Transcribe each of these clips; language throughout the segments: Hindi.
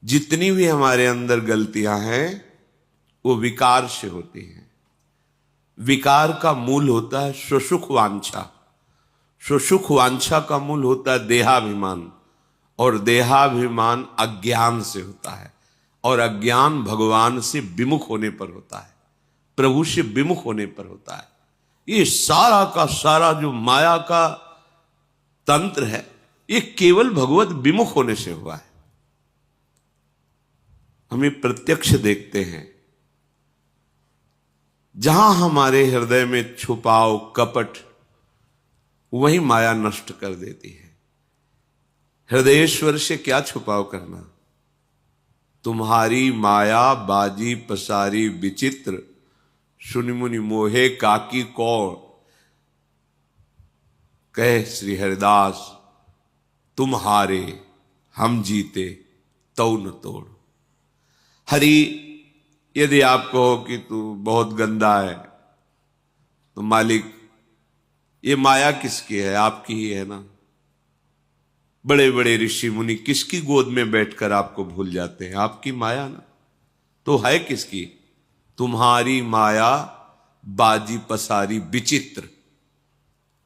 जितनी भी हमारे अंदर गलतियां हैं वो विकार से होती हैं। विकार का मूल होता है स्वसुख वांछा, स्वसुख वांछा का मूल होता है देहाभिमान, और देहाभिमान अज्ञान से होता है, और अज्ञान भगवान से विमुख होने पर होता है, प्रभु से विमुख होने पर होता है। ये सारा का सारा जो माया का तंत्र है ये केवल भगवत विमुख होने से हुआ है। हमें प्रत्यक्ष देखते हैं, जहां हमारे हृदय में छुपाव कपट, वही माया नष्ट कर देती है। हृदयेश्वर से क्या छुपाव करना? तुम्हारी माया बाजी पसारी विचित्र, सुनि मुनि मोहे काकी कौर, कह श्री हरिदास तुम हारे हम जीते तौ न तोड़। हरि यदि आप कहो कि तू बहुत गंदा है, तो मालिक ये माया किसकी है? आपकी ही है ना। बड़े बड़े ऋषि मुनि किसकी गोद में बैठकर आपको भूल जाते हैं? आपकी माया ना। तो है किसकी? तुम्हारी माया बाजी पसारी विचित्र,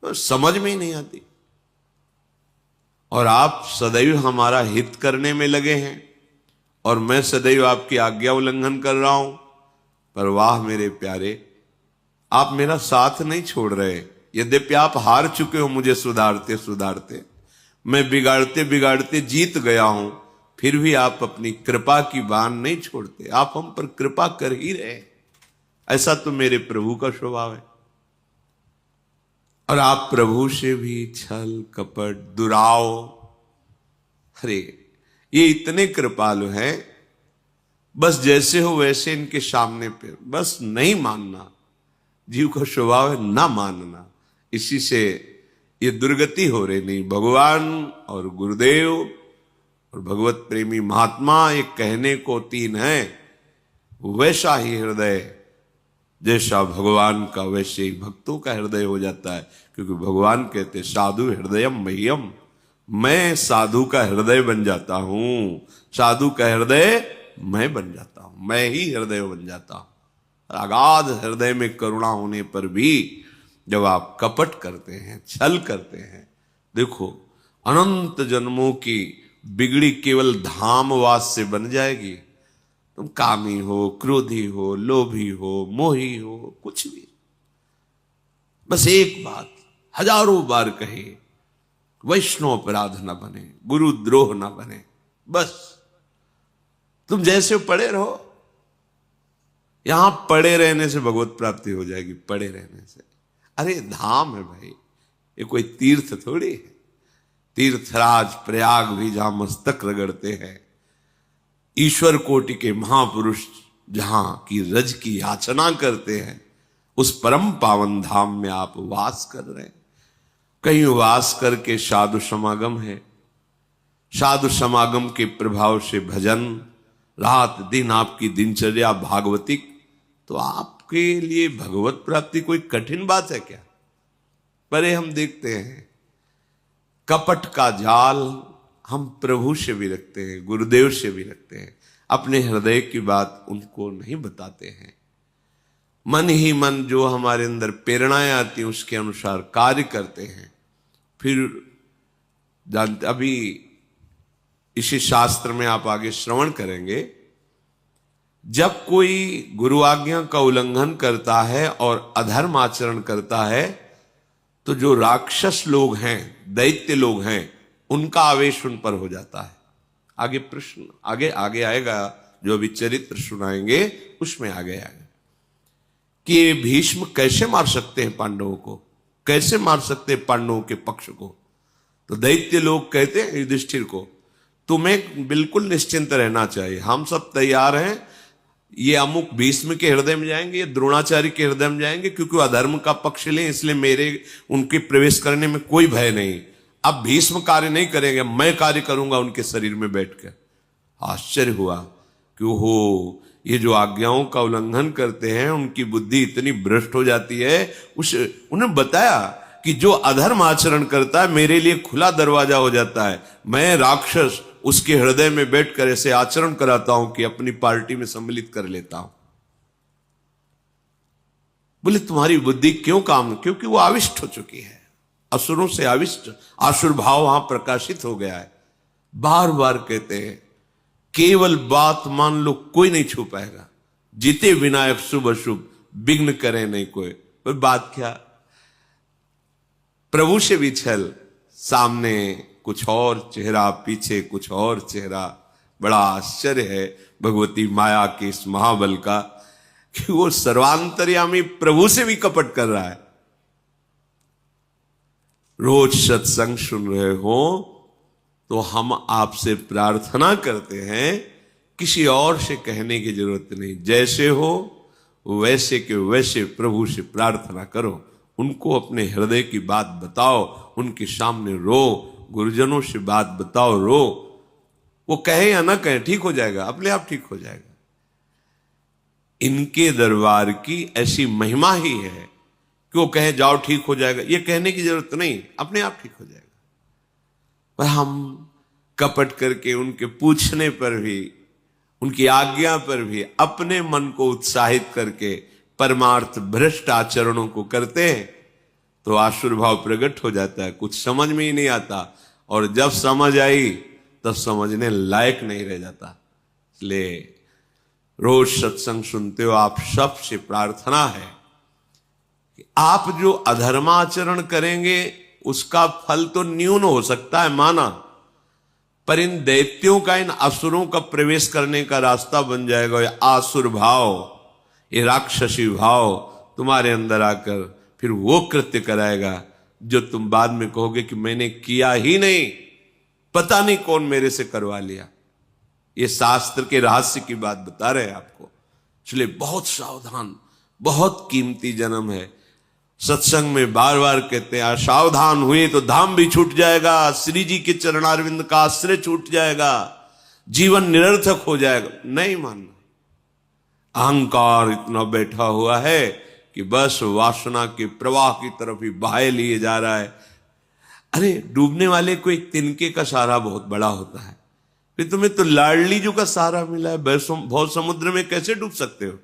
समझ में ही नहीं आती। और आप सदैव हमारा हित करने में लगे हैं, और मैं सदैव आपकी आज्ञा उल्लंघन कर रहा हूं। पर वाह मेरे प्यारे, आप मेरा साथ नहीं छोड़ रहे। यद्यपि आप हार चुके हो मुझे सुधारते सुधारते, मैं बिगाड़ते बिगाड़ते जीत गया हूं, फिर भी आप अपनी कृपा की बान नहीं छोड़ते। आप हम पर कृपा कर ही रहे। ऐसा तो मेरे प्रभु का स्वभाव है। और आप प्रभु से भी छल कपट दुराव, अरे ये इतने कृपालु हैं, बस जैसे हो वैसे इनके सामने पे बस नहीं मानना। जीव का स्वभाव है ना मानना, इसी से ये दुर्गति हो रही। नहीं, भगवान और गुरुदेव और भगवत प्रेमी महात्मा ये कहने को तीन है। वैसा ही हृदय जैसा भगवान का, वैसे ही भक्तों का हृदय हो जाता है। क्योंकि भगवान कहते साधु हृदयम मह्यम, मैं साधु का हृदय बन जाता हूं। साधु का हृदय मैं बन जाता हूं, मैं ही हृदय बन जाता हूं। अगाध हृदय में करुणा होने पर भी जब आप कपट करते हैं, छल करते हैं, देखो अनंत जन्मों की बिगड़ी केवल धामवास से बन जाएगी। तुम कामी हो, क्रोधी हो, लोभी हो, मोही हो, कुछ भी, बस एक बात हजारों बार कहे, वैष्णव अपराध न बने, गुरु द्रोह न बने। बस तुम जैसे पड़े रहो। यहां पड़े रहने से भगवत प्राप्ति हो जाएगी, पड़े रहने से। अरे धाम है भाई, ये कोई तीर्थ थोड़ी है। तीर्थराज प्रयाग भी जहां मस्तक रगड़ते हैं, ईश्वर कोटि के महापुरुष जहां की रज की याचना करते हैं, उस परम पावन धाम में आप वास कर रहे हैं। कहीं वास करके साधु समागम है, साधु समागम के प्रभाव से भजन, रात दिन आपकी दिनचर्या भागवतिक, तो आपके लिए भगवत प्राप्ति कोई कठिन बात है क्या? पर हम देखते हैं कपट का जाल हम प्रभु से भी रखते हैं, गुरुदेव से भी रखते हैं। अपने हृदय की बात उनको नहीं बताते हैं। मन ही मन जो हमारे अंदर प्रेरणाएं आती हैं उसके अनुसार कार्य करते हैं। फिर जानते, अभी इसी शास्त्र में आप आगे श्रवण करेंगे, जब कोई गुरु आज्ञा का उल्लंघन करता है और अधर्म आचरण करता है, तो जो राक्षस लोग हैं, दैत्य लोग हैं, उनका आवेश उन पर हो जाता है। आगे प्रश्न आगे आएगा, जो अभी चरित्र सुनाएंगे उसमें आगे आएगा कि ये भीष्म कैसे मार सकते हैं पांडवों को, कैसे मार सकते हैं पांडवों के पक्ष को। तो दैत्य लोग कहते हैं युधिष्ठिर को, तुम्हें बिल्कुल निश्चिंत रहना चाहिए, हम सब तैयार हैं। ये अमुक भीष्म के हृदय में जाएंगे, ये द्रोणाचार्य के हृदय में जाएंगे, क्योंकि वो अधर्म का पक्ष लें, इसलिए मेरे उनके प्रवेश करने में कोई भय नहीं। अब भीष्म कार्य नहीं करेंगे, मैं कार्य करूंगा उनके शरीर में बैठकर। आश्चर्य हुआ कि हो, ये जो आज्ञाओं का उल्लंघन करते हैं उनकी बुद्धि इतनी भ्रष्ट हो जाती है। उन्हें बताया कि जो अधर्म आचरण करता है मेरे लिए खुला दरवाजा हो जाता है। मैं राक्षस, उसके हृदय में बैठकर ऐसे आचरण कराता हूं कि अपनी पार्टी में सम्मिलित कर लेता हूं। बोले तुम्हारी बुद्धि क्यों काम? क्योंकि वो आविष्ट हो चुकी है, असुरों से आविष्ट, आसुर भाव वहां प्रकाशित हो गया है। बार बार कहते हैं केवल बात मान लो, कोई नहीं छू पाएगा। जीते विनायक शुभ अशुभ, विघ्न करे नहीं कोई। पर बात क्या, प्रभु से भी छल, सामने कुछ और चेहरा, पीछे कुछ और चेहरा। बड़ा आश्चर्य है भगवती माया के इस महाबल का कि वो सर्वांतर्यामी प्रभु से भी कपट कर रहा है। रोज सत्संग सुन रहे हो तो हम आपसे प्रार्थना करते हैं, किसी और से कहने की जरूरत नहीं। जैसे हो वैसे के वैसे प्रभु से प्रार्थना करो, उनको अपने हृदय की बात बताओ, उनके सामने रो, गुरुजनों से बात बताओ, रो। वो कहे या ना कहे, ठीक हो जाएगा, अपने आप ठीक हो जाएगा। इनके दरबार की ऐसी महिमा ही है कि वो कहे जाओ ठीक हो जाएगा, ये कहने की जरूरत नहीं, अपने आप ठीक हो जाएगा। पर हम कपट करके उनके पूछने पर भी, उनकी आज्ञा पर भी अपने मन को उत्साहित करके परमार्थ भ्रष्ट आचरणों को करते हैं तो आसुर भाव प्रकट हो जाता है, कुछ समझ में ही नहीं आता। और जब समझ आई तब समझने लायक नहीं रह जाता। इसलिए रोज सत्संग सुनते हो, आप सबसे प्रार्थना है कि आप जो अधर्माचरण करेंगे उसका फल तो न्यून हो सकता है माना, पर इन दैत्यों का, इन असुरों का प्रवेश करने का रास्ता बन जाएगा। ये आसुर भाव, ये राक्षसी भाव तुम्हारे अंदर आकर फिर वो कृत्य कराएगा जो तुम बाद में कहोगे कि मैंने किया ही नहीं, पता नहीं कौन मेरे से करवा लिया। ये शास्त्र के रहस्य की बात बता रहे हैं आपको। इसलिए बहुत सावधान, बहुत कीमती जन्म है। सत्संग में बार बार कहते हैं सावधान हुए तो धाम भी छूट जाएगा, श्री जी के चरणारविंद का आश्रय छूट जाएगा, जीवन निरर्थक हो जाएगा। नहीं मानना। अहंकार इतना बैठा हुआ है कि बस वासना के प्रवाह की तरफ ही बहाए लिए जा रहा है। अरे डूबने वाले को एक तिनके का सहारा बहुत बड़ा होता है, फिर तुम्हें तो लाडली जो का सहारा मिला है, भव समुद्र में कैसे डूब सकते हो?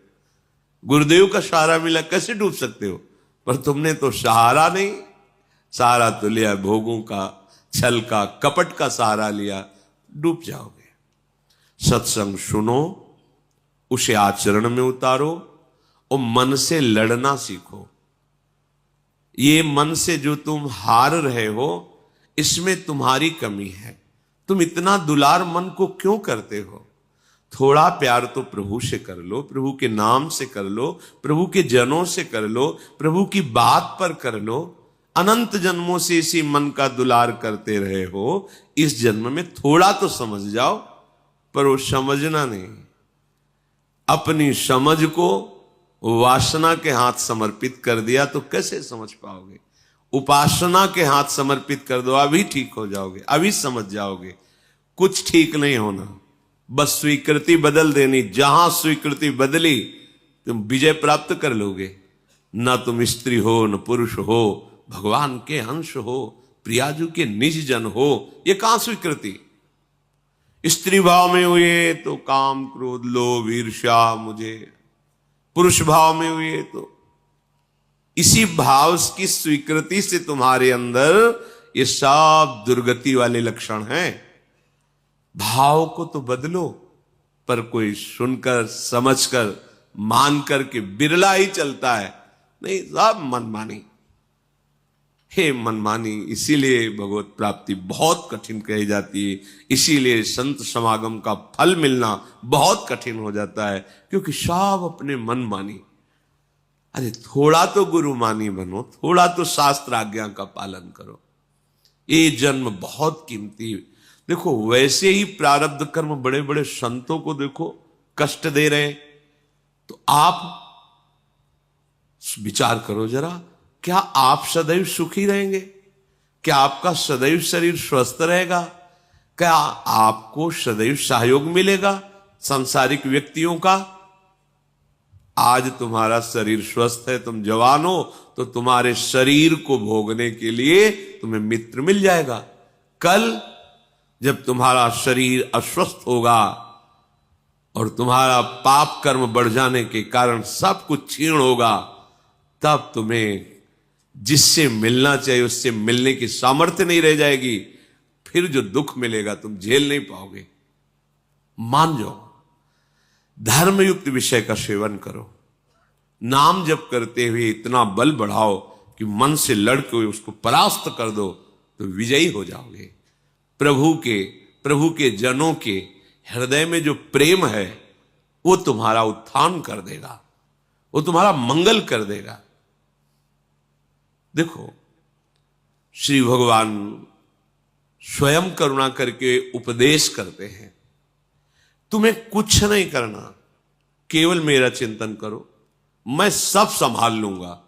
गुरुदेव का सहारा मिला, कैसे डूब सकते हो? पर तुमने तो सहारा नहीं, सहारा तो लिया भोगों का, छल का, कपट का सहारा लिया, डूब जाओगे। सत्संग सुनो, उसे आचरण में उतारो और मन से लड़ना सीखो। ये मन से जो तुम हार रहे हो, इसमें तुम्हारी कमी है। तुम इतना दुलार मन को क्यों करते हो? थोड़ा प्यार तो प्रभु से कर लो, प्रभु के नाम से कर लो, प्रभु के जनों से कर लो, प्रभु की बात पर कर लो। अनंत जन्मों से इसी मन का दुलार करते रहे हो, इस जन्म में थोड़ा तो समझ जाओ। पर वो समझना नहीं, अपनी समझ को वासना के हाथ समर्पित कर दिया तो कैसे समझ पाओगे? उपासना के हाथ समर्पित कर दो, अभी ठीक हो जाओगे, अभी समझ जाओगे। कुछ ठीक नहीं होना, बस स्वीकृति बदल देनी। जहां स्वीकृति बदली तुम विजय प्राप्त कर लोगे। ना तुम स्त्री हो, न पुरुष हो, भगवान के अंश हो, प्रियाजू के निज जन हो, ये कहां स्वीकृति? स्त्री भाव में हुए तो काम, क्रोध, लोभ, ईर्ष्या मुझे, पुरुष भाव में हुए तो इसी भाव की स्वीकृति से तुम्हारे अंदर ये सब दुर्गति वाले लक्षण हैं। भाव को तो बदलो, पर कोई सुनकर, समझकर, मानकर के बिरला ही चलता है। नहीं, सब मनमानी। हे मनमानी, इसीलिए भगवत प्राप्ति बहुत कठिन कही जाती है, इसीलिए संत समागम का फल मिलना बहुत कठिन हो जाता है, क्योंकि सब अपने मनमानी। अरे थोड़ा तो गुरु मानी बनो, थोड़ा तो शास्त्र आज्ञा का पालन करो। ये जन्म बहुत कीमती। देखो वैसे ही प्रारब्ध कर्म बड़े बड़े संतों को देखो कष्ट दे रहे, तो आप विचार करो जरा, क्या आप सदैव सुखी रहेंगे? क्या आपका सदैव शरीर स्वस्थ रहेगा? क्या आपको सदैव सहयोग मिलेगा सांसारिक व्यक्तियों का? आज तुम्हारा शरीर स्वस्थ है, तुम जवान हो, तो तुम्हारे शरीर को भोगने के लिए तुम्हें मित्र मिल जाएगा। कल जब तुम्हारा शरीर अस्वस्थ होगा और तुम्हारा पाप कर्म बढ़ जाने के कारण सब कुछ क्षीण होगा, तब तुम्हें जिससे मिलना चाहिए उससे मिलने की सामर्थ्य नहीं रह जाएगी। फिर जो दुख मिलेगा तुम झेल नहीं पाओगे। मान जाओ, धर्मयुक्त विषय का सेवन करो, नाम जप करते हुए इतना बल बढ़ाओ कि मन से लड़के उसको परास्त कर दो, तो विजयी हो जाओगे। प्रभु के जनों के हृदय में जो प्रेम है वो तुम्हारा उत्थान कर देगा, वो तुम्हारा मंगल कर देगा। देखो, श्री भगवान स्वयं करुणा करके उपदेश करते हैं, तुम्हें कुछ नहीं करना, केवल मेरा चिंतन करो, मैं सब संभाल लूंगा।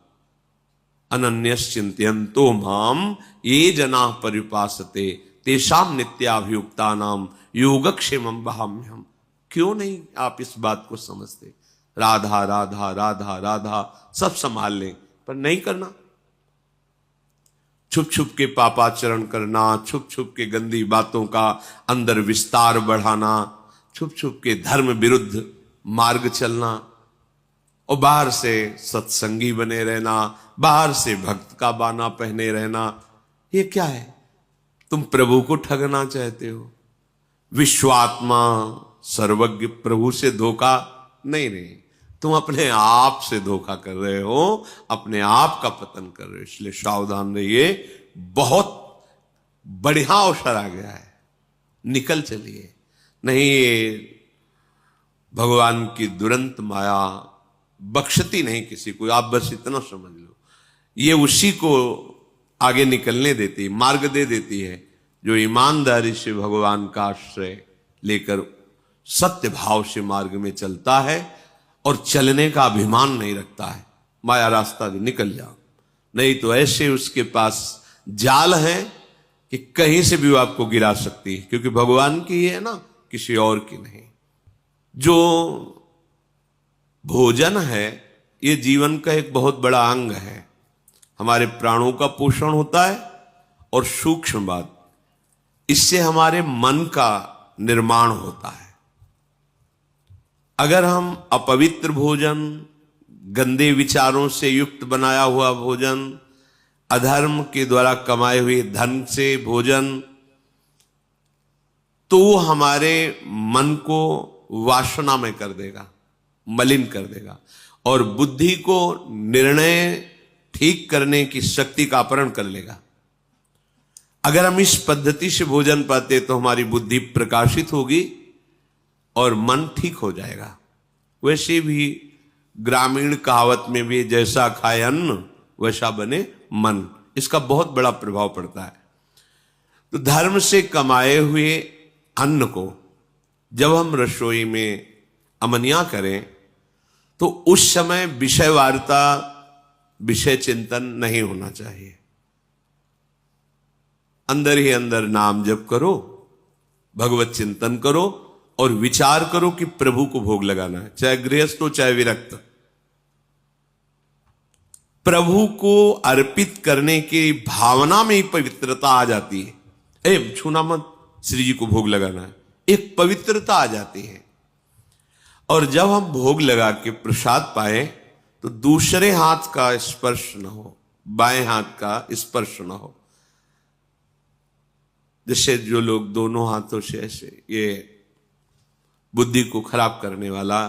अनन्यश्चिन्तयन्तो माम ये जना परिपासते तेषां नित्याभियुक्तानां योगक्षेमं वहाम्यहम्। क्यों नहीं आप इस बात को समझते? राधा राधा राधा राधा सब संभाल लें, पर नहीं करना। छुप छुप के पापाचरण करना, छुप छुप के गंदी बातों का अंदर विस्तार बढ़ाना, छुप छुप के धर्म विरुद्ध मार्ग चलना, और बाहर से सत्संगी बने रहना, बाहर से भक्त का बाना पहने रहना, ये क्या है? तुम प्रभु को ठगना चाहते हो। विश्वात्मा सर्वज्ञ प्रभु से धोखा नहीं, तुम अपने आप से धोखा कर रहे हो, अपने आप का पतन कर रहे हो। इसलिए सावधान रहिए, बहुत बढ़िया अवसर आ गया है, निकल चलिए। नहीं, भगवान की दुरंत माया बख्शती नहीं किसी को, आप बस इतना समझ लो। ये उसी को आगे निकलने देती, मार्ग दे देती है जो ईमानदारी से भगवान का आश्रय लेकर सत्य भाव से मार्ग में चलता है और चलने का अभिमान नहीं रखता है। माया रास्ता निकल जाओ, नहीं तो ऐसे उसके पास जाल है कि कहीं से भी वो आपको गिरा सकती है, क्योंकि भगवान की है ना, किसी और की नहीं। जो भोजन है ये जीवन का एक बहुत बड़ा अंग है, हमारे प्राणों का पोषण होता है, और सूक्ष्म बात, इससे हमारे मन का निर्माण होता है। अगर हम अपवित्र भोजन, गंदे विचारों से युक्त बनाया हुआ भोजन, अधर्म के द्वारा कमाए हुए धन से भोजन, तो वो हमारे मन को वासना में कर देगा, मलिन कर देगा, और बुद्धि को निर्णय ठीक करने की शक्ति का अपहरण कर लेगा। अगर हम इस पद्धति से भोजन पाते तो हमारी बुद्धि प्रकाशित होगी और मन ठीक हो जाएगा। वैसे भी ग्रामीण कहावत में भी जैसा खाए अन्न वैसा बने मन, इसका बहुत बड़ा प्रभाव पड़ता है। तो धर्म से कमाए हुए अन्न को जब हम रसोई में अमनिया करें तो उस समय विषय वार्ता, विषय चिंतन नहीं होना चाहिए। अंदर ही अंदर नाम जप करो, भगवत चिंतन करो और विचार करो कि प्रभु को भोग लगाना है, चाहे गृहस्थ हो चाहे विरक्त। प्रभु को अर्पित करने की भावना में ही पवित्रता आ जाती है। छूना मत, श्री जी को भोग लगाना है, एक पवित्रता आ जाती है। और जब हम भोग लगा के प्रसाद पाए तो दूसरे हाथ का स्पर्श न हो, बाएं हाथ का स्पर्श न हो। जैसे जो लोग दोनों हाथों से ऐसे, ये बुद्धि को खराब करने वाला,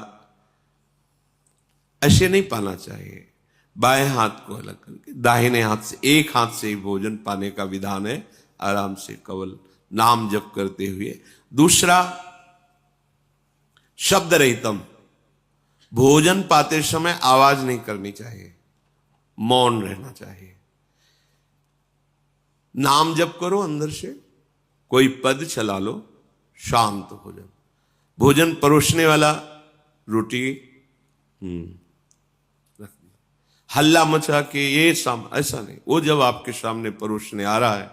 ऐसे नहीं पाना चाहिए। बाएं हाथ को अलग करके दाहिने हाथ से, एक हाथ से ही भोजन पाने का विधान है, आराम से केवल नाम जप करते हुए। दूसरा, शब्द रहितम, भोजन पाते समय आवाज नहीं करनी चाहिए, मौन रहना चाहिए। नाम जप करो अंदर से, कोई पद चला लो, शांत हो जाओ। भोजन परोसने वाला रोटी हल्ला मचा के ये ऐसा नहीं, वो जब आपके सामने परोसने आ रहा है,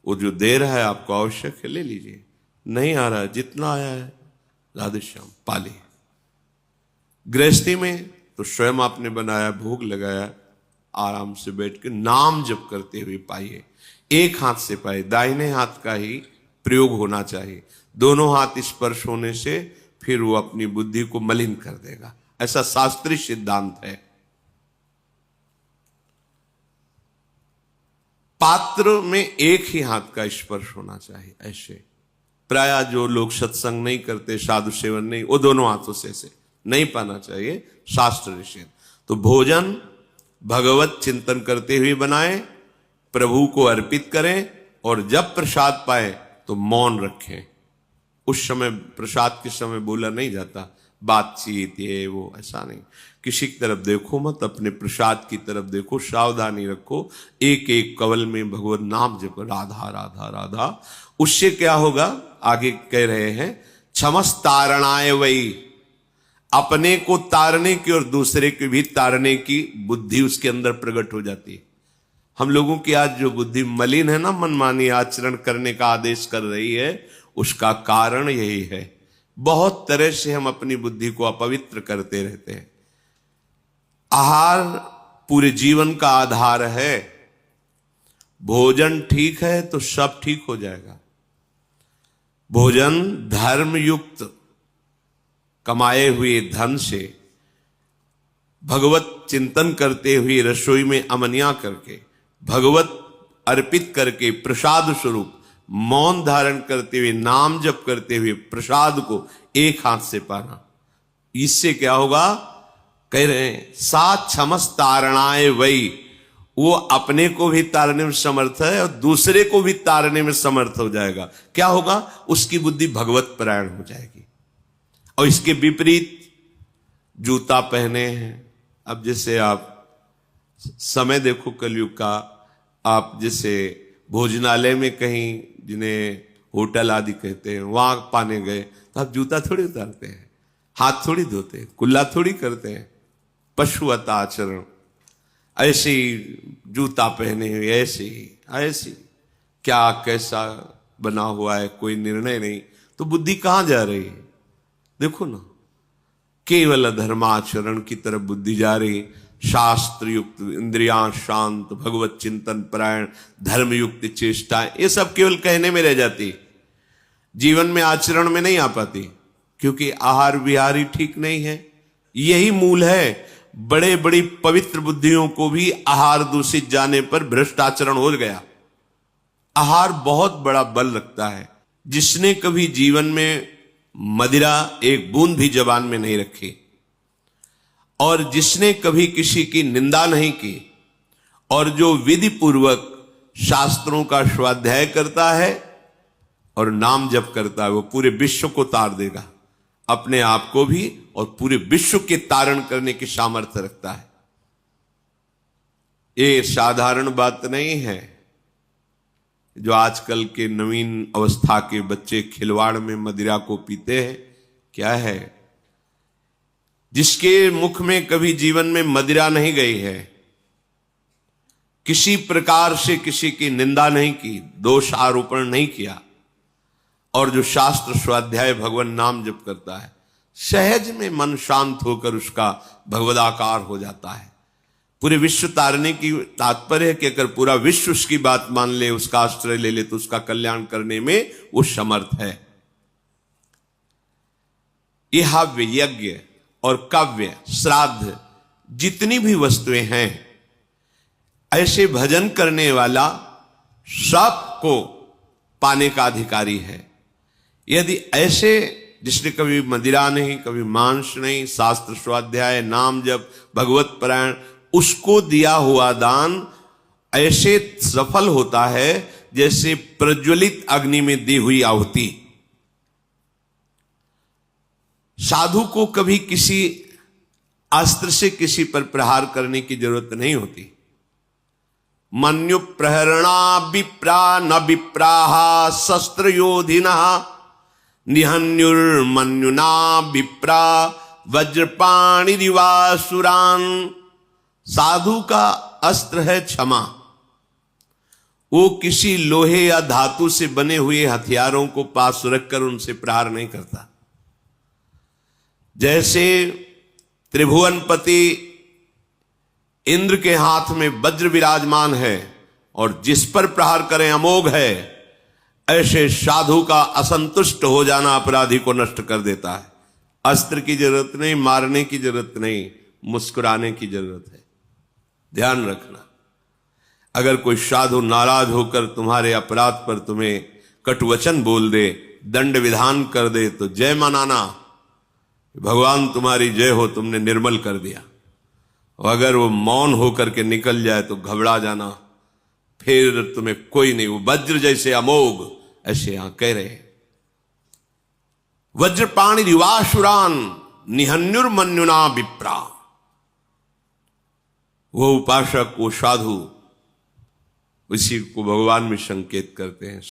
वो जो दे रहा है आपको आवश्यक है ले लीजिए, नहीं आ रहा है जितना आया है राधे श्याम पाली। गृहस्थी में तो स्वयं आपने बनाया, भोग लगाया, आराम से बैठ के नाम जप करते हुए पाइए। एक हाथ से पाए, दाहिने हाथ का ही प्रयोग होना चाहिए। दोनों हाथ स्पर्श होने से फिर वो अपनी बुद्धि को मलिन कर देगा, ऐसा शास्त्रीय सिद्धांत है। पात्र में एक ही हाथ का स्पर्श होना चाहिए। ऐसे प्राय जो लोग सत्संग नहीं करते, साधु सेवन नहीं, वो दोनों हाथों से ऐसे नहीं पाना चाहिए, शास्त्र निषेध। तो भोजन भगवत चिंतन करते हुए बनाएं, प्रभु को अर्पित करें, और जब प्रसाद पाए तो मौन रखें। उस समय प्रसाद के समय बोला नहीं जाता, बातचीत ये वो ऐसा नहीं। किसी की तरफ देखो मत, अपने प्रसाद की तरफ देखो, सावधानी रखो, एक एक कवल में भगवत नाम जपो, राधा राधा राधा। उससे क्या होगा, आगे कह रहे हैं, क्षमस तारणाय वही, अपने को तारने की और दूसरे को भी तारने की बुद्धि उसके अंदर प्रकट हो जाती है। हम लोगों की आज जो बुद्धि मलिन है ना, मनमानी आचरण करने का आदेश कर रही है, उसका कारण यही है। बहुत तरह से हम अपनी बुद्धि को अपवित्र करते रहते हैं। आहार पूरे जीवन का आधार है। भोजन ठीक है तो सब ठीक हो जाएगा। भोजन धर्म युक्त कमाए हुए धन से भगवत चिंतन करते हुए रसोई में अमनिया करके भगवत अर्पित करके प्रसाद स्वरूप मौन धारण करते हुए नाम जप करते हुए प्रसाद को एक हाथ से पाना। इससे क्या होगा, कह रहे हैं सात क्षमस तारणाए वही, वो अपने को भी तारने में समर्थ है और दूसरे को भी तारने में समर्थ हो जाएगा। क्या होगा, उसकी बुद्धि भगवत परायण हो जाएगी। और इसके विपरीत जूता पहने हैं। अब जैसे आप समय देखो कलयुग का, आप जैसे भोजनालय में कहीं, जिन्हें होटल आदि कहते हैं, वहां पाने गए तो आप जूता थोड़ी उतारते हैं, हाथ थोड़ी धोते हैं, कुल्ला थोड़ी करते हैं, पशुवत आचरण। ऐसे ही जूता पहने हुए, ऐसे क्या कैसा बना हुआ है, कोई निर्णय नहीं। तो बुद्धि कहां जा रही है, देखो ना, केवल धर्माचरण की तरफ बुद्धि जा रही। शास्त्र युक्त इंद्रियां शांत, भगवत चिंतन परायण, धर्म युक्त चेष्टा, ये सब केवल कहने में रह जाती, जीवन में आचरण में नहीं आ पाती, क्योंकि आहार विहार ही ठीक नहीं है। यही मूल है। बड़े बड़ी पवित्र बुद्धियों को भी आहार दूषित जाने पर भ्रष्ट आचरण हो गया। आहार बहुत बड़ा बल रखता है। जिसने कभी जीवन में मदिरा एक बूंद भी जबान में नहीं रखी, और जिसने कभी किसी की निंदा नहीं की, और जो विधि पूर्वक शास्त्रों का स्वाध्याय करता है और नाम जप करता है, वो पूरे विश्व को तार देगा, अपने आप को भी और पूरे विश्व के तारण करने की सामर्थ्य रखता है। ये साधारण बात नहीं है। जो आजकल के नवीन अवस्था के बच्चे खिलवाड़ में मदिरा को पीते हैं, क्या है, जिसके मुख में कभी जीवन में मदिरा नहीं गई है, किसी प्रकार से किसी की निंदा नहीं की, दोष आरोपण नहीं किया, और जो शास्त्र स्वाध्याय भगवान नाम जप करता है, सहज में मन शांत होकर उसका भगवदाकार हो जाता है। पूरे विश्व तारने की तात्पर्य है कि अगर पूरा विश्व उसकी बात मान ले, उसका आश्रय ले ले, तो उसका कल्याण करने में वो समर्थ है। यह हव्य, यज्ञ और काव्य, श्राद्ध, जितनी भी वस्तुएं हैं, ऐसे भजन करने वाला सबको पाने का अधिकारी है। यदि ऐसे जिसने कभी मदिरा नहीं, कभी मांस नहीं, शास्त्र स्वाध्याय, नाम जप, भगवत परायण, उसको दिया हुआ दान ऐसे सफल होता है जैसे प्रज्वलित अग्नि में दी हुई आहुति। साधु को कभी किसी अस्त्र से किसी पर प्रहार करने की जरूरत नहीं होती। मन्यु प्रहरणा विप्रा न विप्राहा शस्त्र योधिना निहन्युर्मन्युना विप्रा वज्रपाणि दिवासुरान। साधु का अस्त्र है क्षमा। वो किसी लोहे या धातु से बने हुए हथियारों को पास रखकर उनसे प्रहार नहीं करता। जैसे त्रिभुवनपति इंद्र के हाथ में वज्र विराजमान है और जिस पर प्रहार करें अमोघ है, ऐसे साधु का असंतुष्ट हो जाना अपराधी को नष्ट कर देता है। अस्त्र की जरूरत नहीं, मारने की जरूरत नहीं, मुस्कुराने की जरूरत है। ध्यान रखना, अगर कोई साधु नाराज होकर तुम्हारे अपराध पर तुम्हें कटुवचन बोल दे, दंड विधान कर दे, तो जय मनाना, भगवान तुम्हारी जय हो, तुमने निर्मल कर दिया। और अगर वो मौन होकर के निकल जाए तो घबरा जाना, फिर तुम्हें कोई नहीं, वो वज्र जैसे अमोघ, ऐसे यहां कह रहे हैं। वज्रपाणि रिवासुरान निहन्युर्मन्युना विप्रा। वो उपासक, वो साधु, उसी को भगवान में संकेत करते हैं।